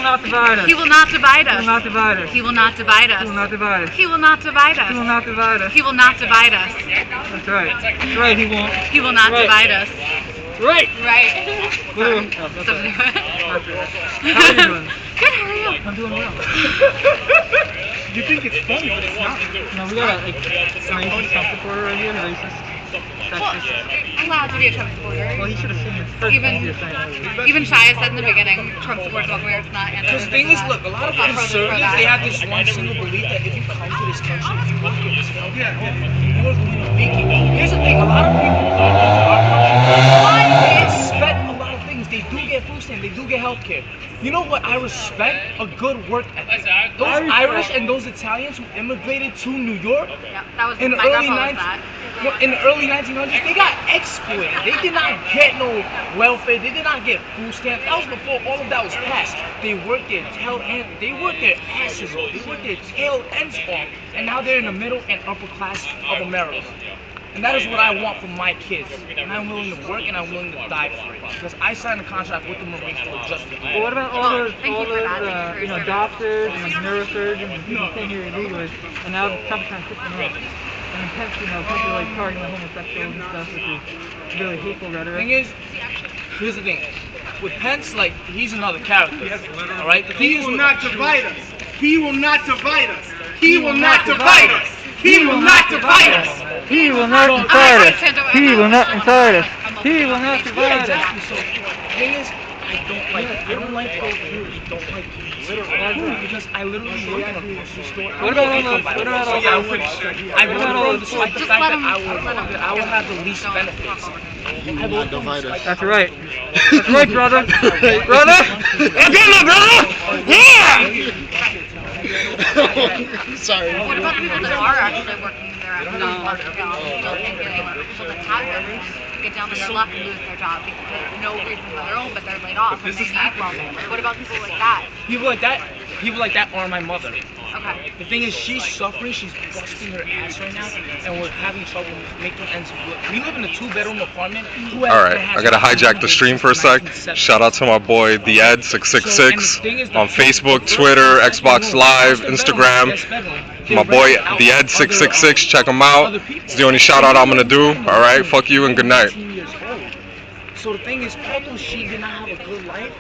will not divide us. He will not divide us. He will not divide us. He will not divide us. He will not divide us. He will not divide us. He will not divide us. He will not divide us. That's right. That's right. He won't. He will not divide us. Right. Right. Sorry. How How are you doing? Good, how are you? I'm doing well. You think it's funny, but it's not. No, we got a racist Trump supporter right here, racist. Well, you're allowed to be a Trump supporter. Well, he should have seen this. Even Shia said in the beginning, Trump supports welfare, it's not anti-racist. Because the thing is, look, a lot of conservatives, they have this one single belief that if you come to this country, if you work here, this health care, you are going to make it. Here's the thing, a lot of people come to our country, they expect a lot of things. They do get food stamps, they do get health care. You know what I respect? A good work ethic. Those Irish and those Italians who immigrated to New York that was in the early 1900s, they got exploited. They did not get no welfare. They did not get food stamps. That was before all of that was passed. They worked their asses off. They worked their tail ends off, and now they're in the middle and upper class of America. And that is what I want for my kids. And I'm willing to work and I'm willing to die for it. Because I signed a contract with the Marines for just a year. Well, what about all those doctors and neurosurgeons and people who came here illegally, and now Trump's trying to kick them out? And Pence, essentially like targeting the homosexuals and stuff, which is really hateful rhetoric. The thing is, here's the thing. With Pence, like, he's another character. Alright? He will not divide us. He will not divide us. He will not divide us. He will not divide us. He will not divide us. He will not divide us. He will not divide us. Exactly. So, the thing is, I don't like those who don't like literally. Because I literally work in a grocery store. What about all those? I go around despite the fact that I will have the least benefits. He will not divide us. That's right. That's right, brother. Brother? Again, brother! Yeah! Sorry. What about people that are actually working there at large scale, still can't get anywhere? People that have them get down to their luck and lose their job because no reason of their own, but they're laid off and they need welfare. What about people like that? People like that are my mother. Okay. The thing is, she's suffering, she's busting her ass right now, and we're having trouble making ends meet. We live in a 2-bedroom apartment. Alright, I gotta hijack the stream for a sec. Shout out to my boy, The Ed666, on Facebook, Twitter, Xbox Live, Instagram. My boy, The Ed666, check him out. It's the only shout out I'm gonna do. Alright, fuck you and good night. So the thing is, although she did not have a good life,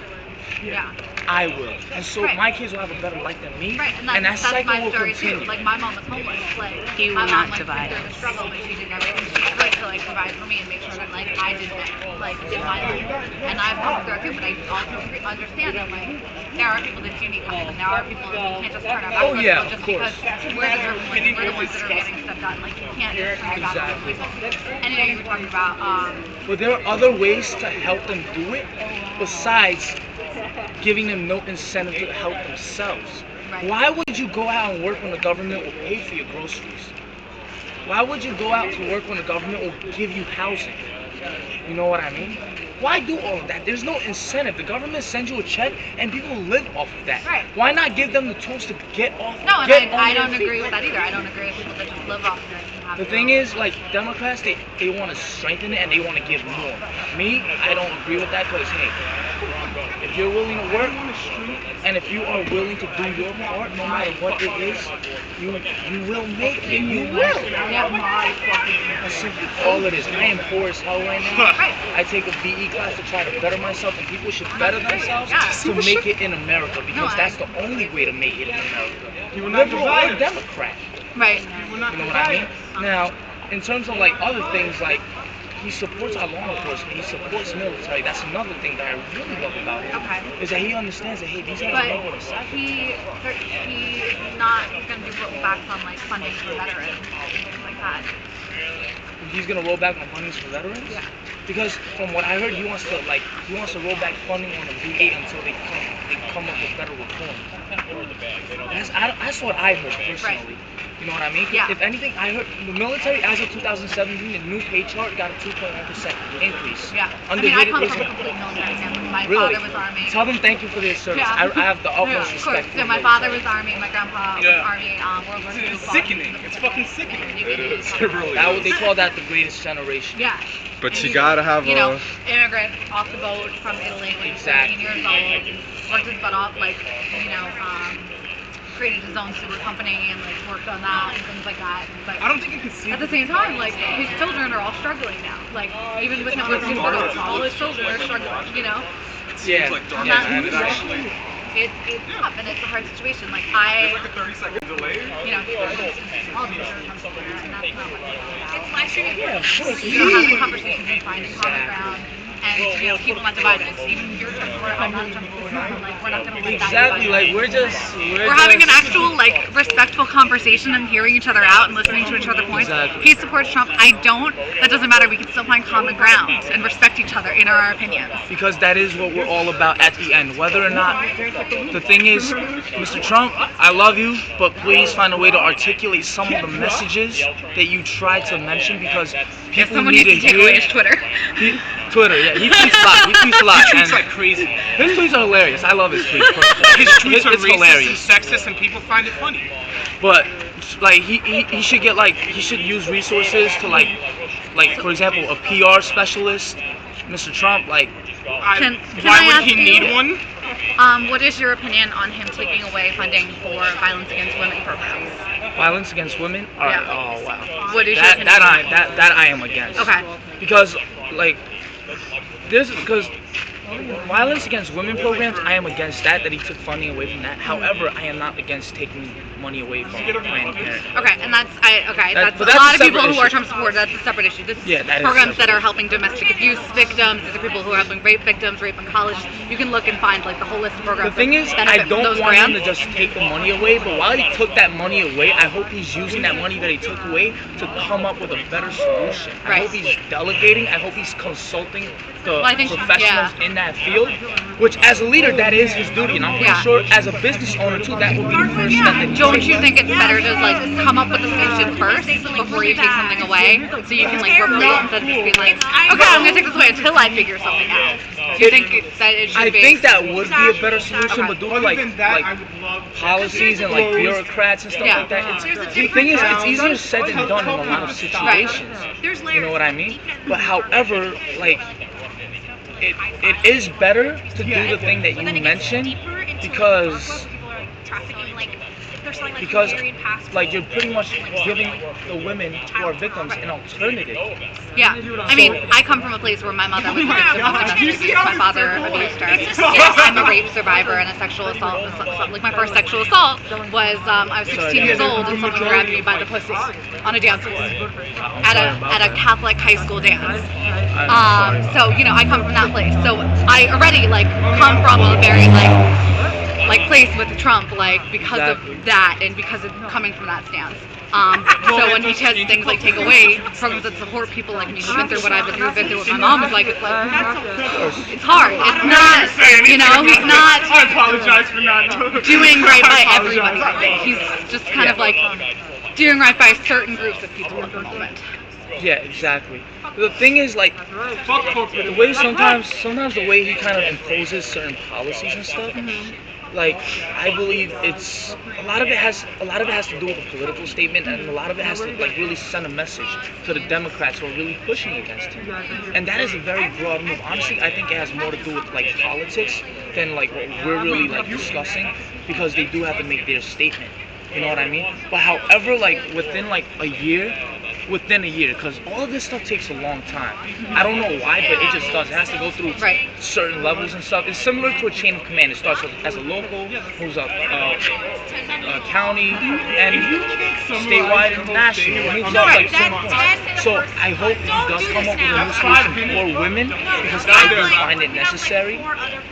Yeah. I will. And so my kids will have a better life than me. Right, and that cycle my will story continue. too. Like my mom was homeless. Like He will my not mom divide through the us. struggle, but she did everything she could to like provide for me and make sure that like I did my life. And I've come through it too, but I also understand that like there are people that do need help, and there are people that we can't just turn our backs on just because we're the ones that are getting stuff done. Like you can't just turn your back on people. And you know you were talking about But there are other ways to help them do it besides giving them no incentive to help themselves. Right. Why would you go out and work when the government will pay for your groceries? Why would you go out to work when the government will give you housing? You know what I mean? Why do all of that? There's no incentive. The government sends you a check and people live off of that. Right. Why not give them the tools to get off? no, and get on I their don't feet? agree with that either. I don't agree with people that just live off of it and have The no- thing is, like, Democrats, they want to strengthen it and they want to give more. Me, I don't agree with that because, hey, if you're willing to work and if you are willing to do your part, no matter what it is, you will make it. You will. That's simply all it is. I am poor as hell right now. I take a BE class to try to better myself, and people should better themselves to make it in America because that's the only way to make it in America. Liberal or Democrat. Right. You know what I mean? Now, in terms of like other things, like he supports our law enforcement, he supports military. That's another thing that I really love about him. Okay. Is that he understands that hey, these guys But are making a sacrifice. he's not going to do rollbacks on like funding for veterans and things like that. He's gonna roll back on funding for veterans. Yeah. Because from what I heard, he wants to roll back funding on the VA until they come up with better reforms. That's what I heard personally. You know what I mean? Yeah. If anything, I heard the military as of 2017, the new pay chart got a 2.1% increase. Yeah. I Under mean, I Hidden come from a Wisdom. complete military family. My Really? father was Army. Tell them thank you for their service. Yeah. I have the utmost Of course. respect. So for my the father military. was Army. My grandpa was Yeah. Army. World War II. It's fought in sickening. the It's Pacific. fucking sickening. You can It is. talk It about really That is. they call that the greatest generation. Yeah. But And you he's, gotta have you know, a. immigrant off the boat from Italy when he was 13 Exactly. years old, worked his butt off, like, you know, created his own sewer company and like worked on that and things like that. But I don't think you can see. at the same time, like his children are all struggling now. Like even with him working his butt off, all his children are struggling. You know, Yeah. I'm Yeah, not- man, it's actually. it's tough and it's a hard situation. Like I, Like a 30-second delay. you know, all these are comes from there, and that's not what it's live streaming. Yeah, of course. You know, having conversations and finding common ground, and you know, people not divide us. Even you're Trump supporter, I'm not a Trump supporter. Like we're not gonna let that Exactly. divide us. Like We're having an actual like respectful conversation and hearing each other out and listening to each other's points. Exactly. He supports Trump. I don't. That doesn't matter. We can still find common ground and respect each other in our opinions. Because that is what we're all about at the end. Whether or not, the thing is, Mr. Trump, I love you, but please find a way to articulate some of the messages that you try to mention because people Someone need needs to to take away hear. his Twitter. Twitter, yeah, he tweets a lot. He tweets a lot. He tweets and like crazy. his tweets are hilarious. I love his tweets. His tweets are It's racist hilarious. and sexist, and people find it funny. But like he should get like he should use resources to like for example a PR specialist. Mr. Trump, like Can Why I would ask he you, need one? What is your opinion on him taking away funding for violence against women programs? violence against women. All right. Yeah. Oh wow. What is your That opinion? that I am against. Okay. Because like because violence against women programs, I am against that he took funding away from that. However, I am not against taking money away from Planned Parenthood. Okay, and that's that's but a that's lot a of people separate who are issue. Trump supporters. That's a separate issue. This is Yeah, that is programs that separate. are helping domestic abuse victims. These are people who are helping rape victims, rape in college. You can look and find like the whole list of The programs. thing that is, benefit I from don't those want him grants. to just take the money away, but while he took that money away, I hope he's using that money that he took away to come up with a better solution. I Right. hope he's delegating, I hope he's consulting the Well, I think- professionals in that field, which as a leader, that is his duty, and I'm pretty Yeah. sure as a business owner too, that would be the first step that he Don't takes. you think it's better to like come up with a solution first before you take something away, so you can like replace instead of just being like, okay, I'm gonna take this away until I figure something out. Do you think that it should I be? think that would be a better solution, Okay. but due to Other like than that, I would love policies and like bureaucrats and stuff Yeah. like that. The thing is, it's easier said than done in a lot of situations. You know what I mean? But however, like it is better to do the thing that you mentioned because like you're pretty much giving the women who are victims an alternative. Yeah, I mean, I come from a place where my mother was a victim of domestic abuse. My father abused her. Yeah, I'm a rape survivor and a sexual assault. Like my first sexual assault was I was 16 years old and someone grabbed me by the pussy on a dance floor at a Catholic high school dance. So you know, I come from that place. So I already like come from a very like place with Trump, like because of that and because of coming from that stance. So when he says things like take away programs that support people like me who've been through what I've been through what my mom was like, it's hard. It's not, you know, he's not I apologize for not doing right by everybody. I think he's just kind of like doing right by certain groups of people at the moment. Yeah, exactly. The thing is, like, the way sometimes the way he kind of imposes certain policies and stuff, like, I believe it's a lot of it has to do with a political statement, and a lot of it has to like really send a message to the Democrats who are really pushing against him. And that is a very broad move. Honestly, I think it has more to do with like politics than like what we're really like discussing, because they do have to make their statement. You know what I mean? But however, like within a year, because all of this stuff takes a long time. I don't know why, but it just does. It has to go through certain levels and stuff. It's similar to a chain of command. It starts as a local, moves up county, and statewide and national. It moves up like certain points. So I hope he does come up with a new solution for women, because I do find it necessary.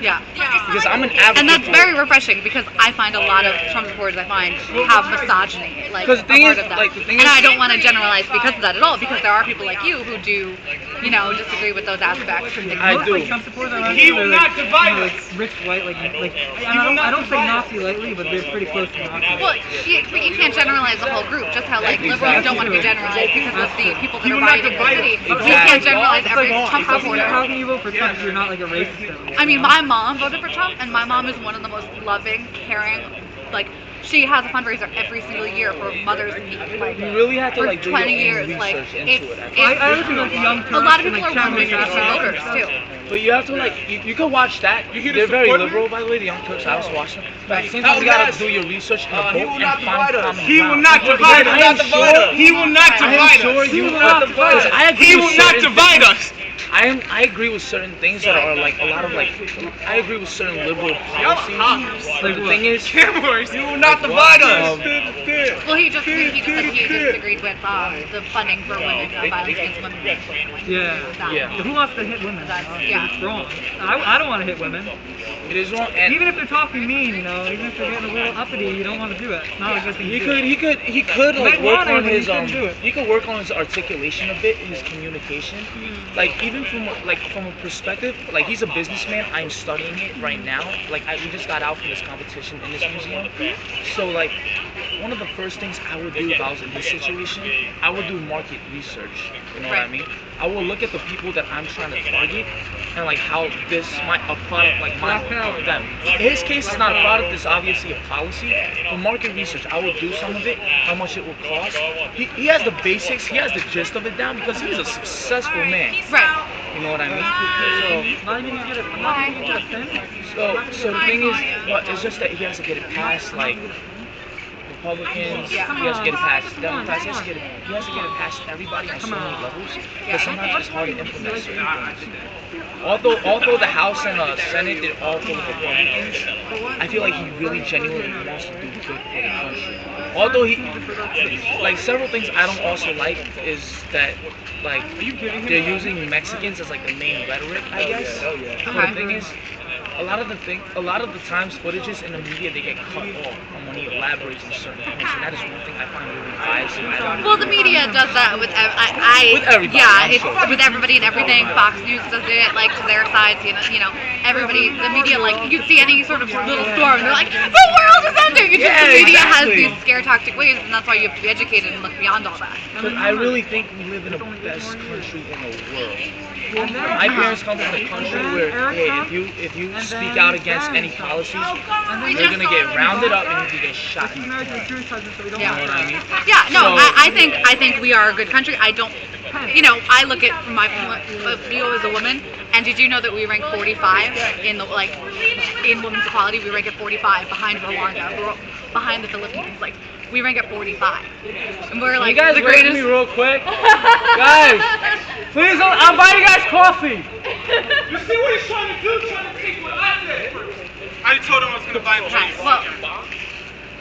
Yeah. Because I'm an advocate. And that's for very refreshing because I find a lot of Trump supporters have misogyny like a 'Cause the thing part is, of that. like, the thing and is- I don't want to generalize because of that at all because there are people like you who do, disagree with those aspects and things. I Most, do. Like, Trump supporters I He will they're, not divide like us. rich white, like will not I don't say divide Nazi lightly, but they're pretty close to Nazi. Well, but you can't generalize the whole group. Just how like liberals don't want to be generalized because of the people that He are will not rioting in the divide city. us. You Exactly. can't generalize every Trump How supporter. can you vote for Trump if you're not like a racist? At least, I mean, you know? my mom voted for Trump, and my mom is one of the most loving, caring, like, she has a fundraiser every single year for Mothers Week, like, You really have to for like do 20 your years, own like, research into it's, it. I think. I listen to like Young Turks a lot of and, people like, are wondering if Chadwick she Boseman voters, and too. stuff. But you have to like you can watch that. You here to They're very support me? liberal, by the way. The Young Turks. I also watch them. But at the same Oh, time, you gotta yes. do your research and He vote will and not find divide us. common He will ground. not divide I us. am sure. He will not I divide am sure us. you He will will not not divide us. I agree He with will not certain divide things. us. I agree with certain things that are like a lot of like I agree with certain liberal policies. Like the thing is, Cameras. you will not divide us. Well, he just said he disagreed with the funding for women, violence against women and family. Yeah. That. Yeah. Who wants to hit women? Yeah. It's wrong. I don't want to hit women. It is wrong. And Even if they're talking mean, even if they're getting a little uppity, you don't want to do it. It's not a good thing to do. he could like might work want it, on but he his shouldn't do it. he could work on his articulation a bit, his communication. Like even from a perspective, like he's a businessman. I'm studying it right now. Like we just got out from this competition in this museum. So like one of the first things I would do if I was in his situation, I would do market research. You know what I Right. mean? I will look at the people that I'm trying to target and like how a product like mine would help them. In his case, it's not a product. It's obviously a policy. For market research, I will do some of it. How much it will cost. He has the basics. He has the gist of it down because he's a successful man. Right. You know what I mean? Not even get a thing. So the thing is, but it's just that he has to get it past like Republicans. Yeah. He has to get it past Democrats. He has to get it past everybody on so many levels. But sometimes it's hard to implement certain things. Although the House and Senate did all for the Republicans, I feel like he really genuinely wants to do good for the country. Although like several things I don't also like is that like they're using Mexicans as like the main rhetoric, I guess. But the thing is, a lot of the times footages in the media they get cut off when he elaborates on certain points, and that is one thing I find really biasing. Well, the media does that with With everybody, Yeah, I'm it's sure. with everybody and everything. Fox News does it like to their sides. Everybody. The media you see any sort of little storm, they're like, the world is ending. It's just Yeah, the media exactly. has these scare tactic ways, and that's why you have to be educated and look beyond all that. But I really think we live in the best country in the world. My parents come from a country where hey, if you speak out against any policies, you're gonna get rounded up and you can get shot. He's married to a Jewish husband, so we don't Yeah. You know what I mean? Yeah, no, So- I think we are a good country. I don't, I look at from my view as a woman. And did you know that we rank 45 in in women's equality? We rank at 45 behind Rwanda, behind the Philippines. Like we rank at 45, and we're like you guys the wait greatest. me real quick, guys. Please, I'll buy you guys coffee. You see what he's trying to do? Trying to take what I said. I told him I was going to buy him Right, drinks. well,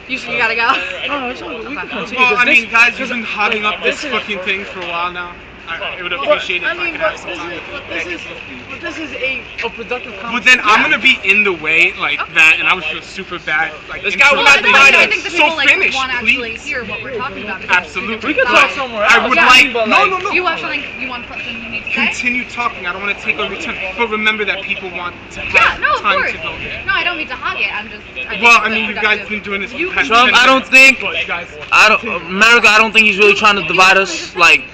you gotta go. No, it's all good. We can continue. Well, I This- mean, guys, you've been hogging up this is- fucking thing for a while now. I would appreciate it if I could have some time. This is a productive conversation. But then I'm gonna be in the way like that, and I would feel super bad. Like This guy will Well, not I divide think us. the people So finish, want to actually please. hear what we're talking about. Absolutely. We could talk somewhere else. I would Yeah. like. But, No, like, no, no. You want something? You want something you need to say? Continue talking. I don't want to take over time. But remember that people want to have Yeah, no, of time course. to go. No, I don't mean to hog it. I'm just. think Well, it's I mean, you guys productive. been doing this for You the past can- 10 Trump, I don't think. minutes. Guys, America, I don't think he's really trying to divide us. Like,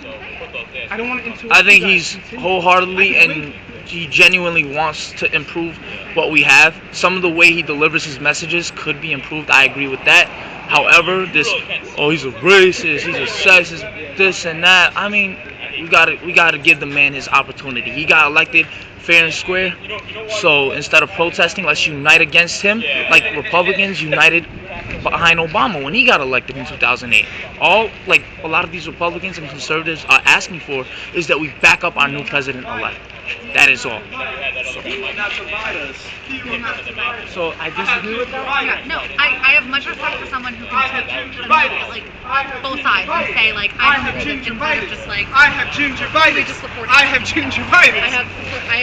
I don't want to interrupt. I think you guys. he's wholeheartedly and he genuinely wants to improve what we have. Some of the way he delivers his messages could be improved. I agree with that. However, he's a racist, he's a sexist, this and that. I mean, we gotta give the man his opportunity. He got elected fair and square. So instead of protesting, let's unite against him, like Republicans united behind Obama when he got elected in 2008. A lot of these Republicans and conservatives are asking for is that we back up our new president-elect. That is all. So I disagree with that. Yeah, no, I have much respect for someone who can take both sides and say I don't agree with it instead of just I have gingivitis. just support it. I have gingivitis. I